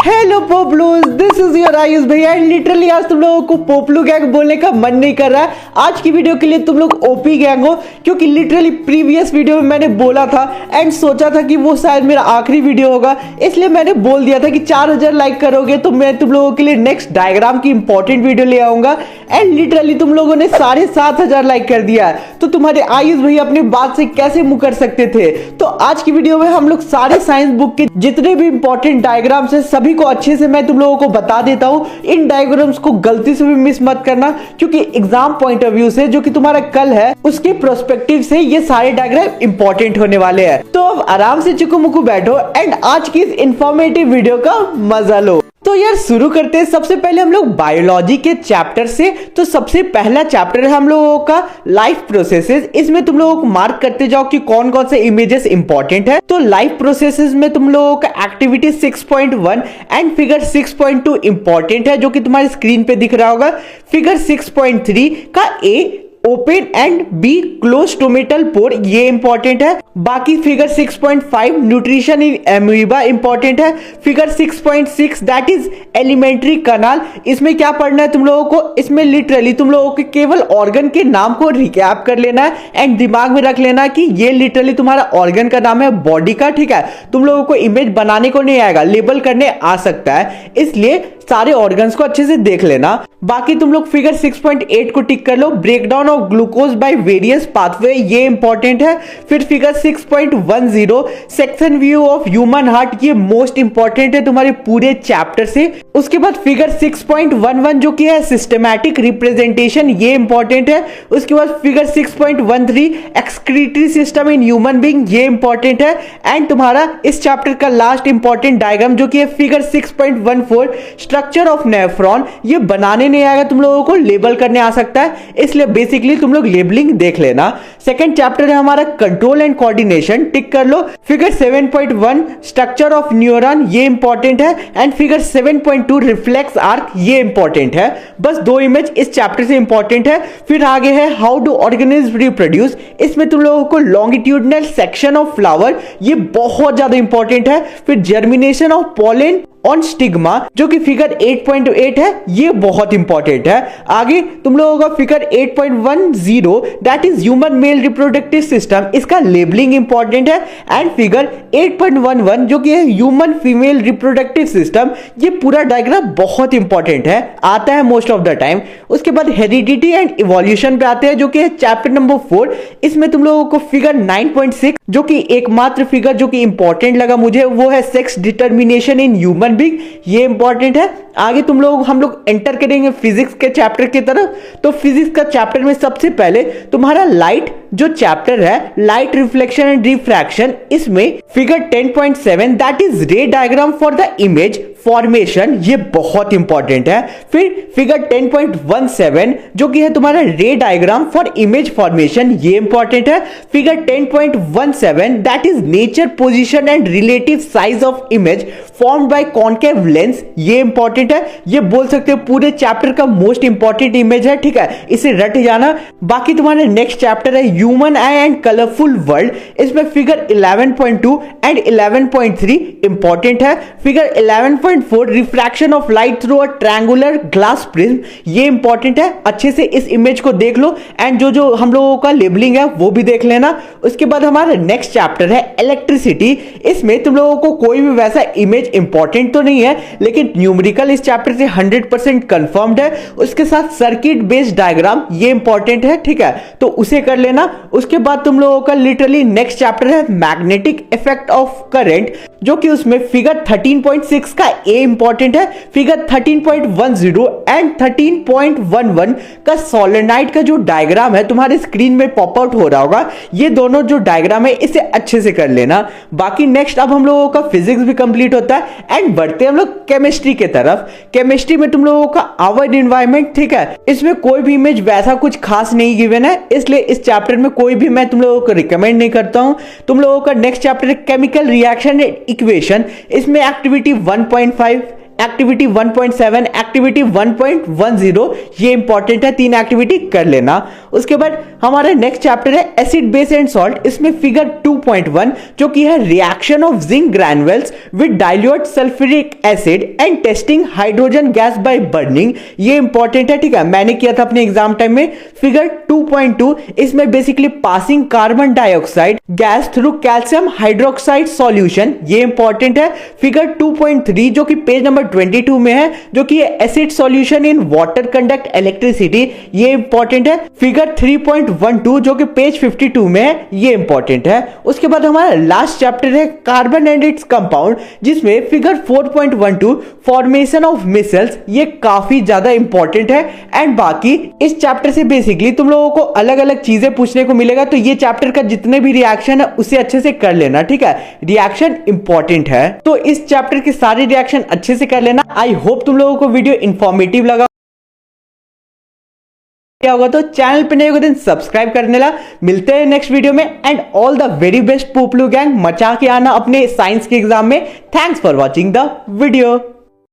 Hello popaloos, this is your Ayush भैया। Literally आज तुम लोगों को पोपलू गैंग बोलने का मन नहीं कर रहा है। आज की वीडियो के लिए तुम लोग ओपी गैंग हो, क्योंकि लिटरली प्रीवियस वीडियो में मैंने बोला था एंड सोचा था कि वो शायद मेरा आखिरी वीडियो होगा, इसलिए मैंने बोल दिया था कि 4000 लाइक करोगे तो मैं तुम लोगों के लिए नेक्स्ट डायग्राम की इंपॉर्टेंट वीडियो ले आऊंगा। एंड लिटरली तुम लोगों ने 7500 लाइक कर दिया है, तो तुम्हारे आयुष भैया अपनी बात से कैसे मुंह कर सकते थे। तो आज की वीडियो में हम लोग सारे साइंस बुक के जितने भी इंपॉर्टेंट डायग्राम्स है सभी को अच्छे से मैं तुम लोगों को बता देता हूं। इन डायग्राम्स को गलती से भी मिस मत करना, क्योंकि एग्जाम पॉइंट ऑफ व्यू से जो कि तुम्हारा कल है उसके प्रोस्पेक्टिव से ये सारे डायग्राम इंपॉर्टेंट होने वाले हैं। तो अब आराम से चिकू मुकू बैठो एंड आज की इस इंफॉर्मेटिव वीडियो का मजा लो। तो यार शुरू करते हैं। सबसे पहले हम लोग बायोलॉजी के चैप्टर से। तो सबसे पहला चैप्टर है हम लोगों का लाइफ प्रोसेसेस। इसमें तुम लोगों को मार्क करते जाओ कि कौन कौन से इमेजेस इंपॉर्टेंट है। तो लाइफ प्रोसेसेस में तुम लोगों का एक्टिविटी 6.1 एंड फिगर 6.2 इंपॉर्टेंट है, जो कि तुम्हारी स्क्रीन पे दिख रहा होगा। फिगर 6.3 का ए ओपन एंड बी क्लोज टोमेटल पोर, ये इंपॉर्टेंट है। बाकी फिगर 6.5 न्यूट्रिशन इन एमोइबा इंपॉर्टेंट है। फिगर 6.6 दैट इज एलिमेंट्री कनाल। इसमें क्या पढ़ना है तुम लोगों को, इसमें लिटरली तुम लोगों को केवल ऑर्गन के नाम को रिकैप कर लेना है एंड दिमाग में रख लेना कि ये लिटरली तुम्हारा ऑर्गन का नाम है बॉडी का, ठीक है। तुम लोगों को इमेज बनाने को नहीं आएगा, लेबल करने आ सकता है, इसलिए सारे ऑर्गन्स को अच्छे से देख लेना। बाकी तुम लोग फिगर 6.8 को टिक कर लो, breakdown of glucose by various pathway, ये इंपॉर्टेंट है। फिर figure 6.10 section view of human heart, ये मोस्ट इंपॉर्टेंट है तुम्हारे पूरे चैप्टर से। उसके बाद फिगर 6.11 जो कि है सिस्टमैटिक रिप्रेजेंटेशन, ये इंपॉर्टेंट है। उसके बाद figure 6.13 excretory system in human being, ये इंपॉर्टेंट है। एंड तुम्हारा इस चैप्टर का लास्ट इंपॉर्टेंट डायग्राम जो कि है फिगर 6.14 स्ट्रक्चर ऑफ नेफ्रॉन, ये बनाने नहीं आएगा तुम लोगों को, लेबल करने आ सकता है, इसलिए बेसिकली तुम लोग लेबलिंग देख लेना। सेकंड चैप्टर है हमारा कंट्रोल एंड कोऑर्डिनेशन, टिक कर लो। फिगर 7.1 स्ट्रक्चर ऑफ न्यूरॉन, ये इंपॉर्टेंट है। एंड फिगर 7.2 रिफ्लेक्स आर्क, ये इंपॉर्टेंट है। बस दो इमेज इस चैप्टर से इंपॉर्टेंट है। फिर आगे है हाउ डू ऑर्गेनिज्म रिप्रोड्यूस, इसमें तुम लोगों को लॉन्गिट्यूडनल सेक्शन ऑफ फ्लावर, ये बहुत ज्यादा इंपॉर्टेंट है। फिर germination of pollen on stigma जो कि फिगर 8.8 है, ये बहुत इंपॉर्टेंट है। आगे तुम लोगों का figure 8.10 that is human male reproductive system, इसका लेबलिंग इंपॉर्टेंट है। एंड फिगर 8.11 जो कि है ह्यूमन फीमेल रिप्रोडक्टिव सिस्टम, ये पूरा डायग्राम बहुत इंपॉर्टेंट है, आता है मोस्ट ऑफ द टाइम। उसके बाद हेरिडिटी एंड इवोल्यूशन पे आते हैं जो कि है चैप्टर नंबर 4। इसमें तुम लोगों को फिगर 9.6 जो कि एकमात्र फिगर जो कि इंपॉर्टेंट लगा मुझे, वो है sex determination in human being, ये इंपॉर्टेंट है। आगे तुम लोग हम लोग एंटर करेंगे फिजिक्स के चैप्टर की तरफ। तो फिजिक्स का चैप्टर में सबसे पहले तुम्हारा लाइट जो चैप्टर है, लाइट रिफ्लेक्शन एंड रिफ्रैक्शन, इसमें फिगर 10.7 दैट इज रे diagram for the image formation, ये बहुत इंपॉर्टेंट है। फिर फिगर 10.17 जो कि है तुम्हारा रे डायग्राम फॉर इमेज फॉर्मेशन, ये इंपॉर्टेंट है। Figure 10.17 that is nature position and relative size of image formed by concave lens, ये इंपॉर्टेंट है। ये बोल सकते हो पूरे चैप्टर का मोस्ट इंपॉर्टेंट इमेज है, ठीक है, इसे रट जाना। बाकी तुम्हारा नेक्स्ट चैप्टर है human I and colourful world, इसमें फिगर 11.2 एंड 11.3 इंपॉर्टेंट है। Figure 11.4 refraction of light through a triangular glass prism, ये इंपॉर्टेंट है। अच्छे से इस इमेज को देख लो एंड जो हम लोगों का लेबलिंग है वो भी देख लेना। उसके बाद हमारा नेक्स्ट चैप्टर है इलेक्ट्रिसिटी। इसमें तुम लोगों को कोई भी वैसा इमेज इंपॉर्टेंट तो नहीं है, लेकिन न्यूमेरिकल इस चैप्टर से 100% कंफर्म्ड है। उसके साथ सर्किट बेस्ड डायग्राम, ये इंपॉर्टेंट है, ठीक है, तो उसे कर लेना। उसके बाद तुम लोगों का लिटरली नेक्स्ट चैप्टर है मैग्नेटिक इफेक्ट ऑफ करंट, जो कि उसमें फिगर 13.6 का ए इंपॉर्टेंट है। फिगर 13.10 एंड 13.11 का सोलेनाइड का जो डायग्राम है तुम्हारे स्क्रीन में पॉप आउट हो रहा होगा, ये दोनों जो डायग्राम है इसे अच्छे से कर लेना। बाकी नेक्स्ट अब हम लोगों का फिजिक्स भी कंप्लीट होता है एंड बढ़ते हम लोग केमिस्ट्री के तरफ। केमिस्ट्री में तुम लोगों का आवर एनवायरनमेंट, ठीक है, इसमें कोई भी इमेज वैसा कुछ खास नहीं गिवन है, इसलिए इस चैप्टर में कोई भी मैं तुम लोगों को रिकमेंड नहीं करता हूं। तुम लोगों का नेक्स्ट चैप्टर है केमिकल रिएक्शन एंड इक्वेशन, इसमें एक्टिविटी 1.5 एक्टिविटी 1.7, एक्टिविटी 1.10, ये इंपॉर्टेंट है, 3 एक्टिविटी कर लेना। उसके बाद हमारा नेक्स्ट चैप्टर है एसिड बेस एंड सॉल्ट। इसमें फिगर 2.1 जो कि है reaction of zinc ग्रैन्युल्स with dilute sulphuric acid and testing hydrogen gas by burning, ये इंपॉर्टेंट है, ठीक है, मैंने किया था अपने एग्जाम टाइम में। फिगर 2.2 इसमें basically passing carbon dioxide gas through calcium hydroxide solution, ये इंपॉर्टेंट है। फिगर 2.3 जो कि पेज नंबर 22 में है, जो कि acid solution in water conduct electricity, ये इंपॉर्टेंट है। फिगर 3.12 जो कि पेज 52 में है, ये इंपॉर्टेंट है। उसके बाद हमारा लास्ट चैप्टर है कार्बन एंड इट्स कंपाउंड, जिसमें फिगर 4.12 फॉर्मेशन ऑफ मिसल्स, ये काफी ज्यादा इंपॉर्टेंट है। एंड बाकी इस चैप्टर से बेसिकली तुम लोगों को अलग अलग चीजें पूछने को मिलेगा, तो ये चैप्टर का जितने भी रिएक्शन है उसे अच्छे से कर लेना, ठीक है, रिएक्शन इंपॉर्टेंट है, तो इस चैप्टर के सारे रिएक्शन अच्छे से कर लेना। आई होप तुम लोगों को वीडियो इंफॉर्मेटिव लगा क्या होगा, तो चैनल पे नए हो तो सब्सक्राइब करने ला। मिलते हैं नेक्स्ट वीडियो में and all the very best popalu gang, मचा के आना अपने साइंस के एग्जाम में। Thanks for watching the video.